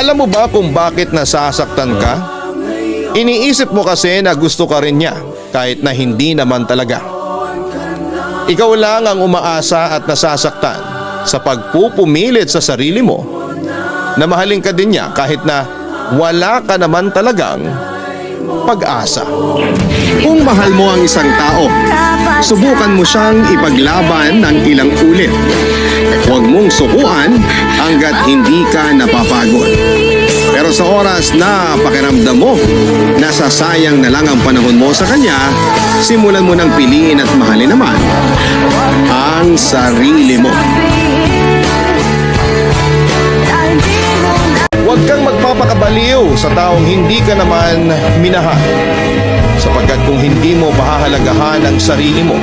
Alam mo ba kung bakit nasasaktan ka? Iniisip mo kasi na gusto ka rin niya kahit na hindi naman talaga. Ikaw lang ang umaasa at nasasaktan sa pagpupumilit sa sarili mo na mahalin ka din niya kahit na wala ka naman talagang pag-asa. Kung mahal mo ang isang tao, subukan mo siyang ipaglaban ng ilang ulit. Huwag mong sukuan hanggat hindi ka napapagod. Pero sa oras na pakiramdam mo, nasasayang na lang ang panahon mo sa kanya, simulan mo nang piliin at mahalin naman ang sarili mo. Huwag kang magpapakabaliw sa taong hindi ka naman minahal. Sapagkat kung hindi mo pahahalagahan ang sarili mo,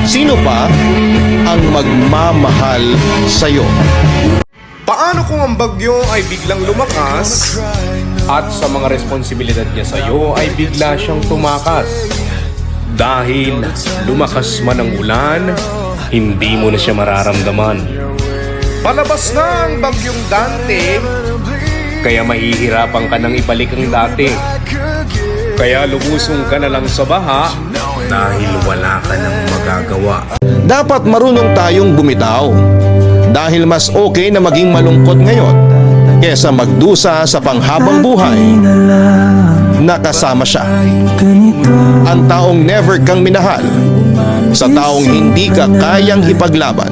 sino pa ang magmamahal sa'yo? Paano kung ang bagyo ay biglang lumakas at sa mga responsibilidad niya sa iyo ay bigla siyang tumakas? Dahil lumakas man ang ulan, hindi mo na siya mararamdaman. Palabas na ang bagyong Dante, kaya mahihirapan ka nang ibalik ang dati. Kaya lumusong ka na lang sa baha dahil wala ka nang magagawa. Dapat marunong tayong bumitaw. Dahil mas okay na maging malungkot ngayon kesa magdusa sa panghabang buhay na kasama siya. Ang taong never kang minahal sa taong hindi ka kayang ipaglaban.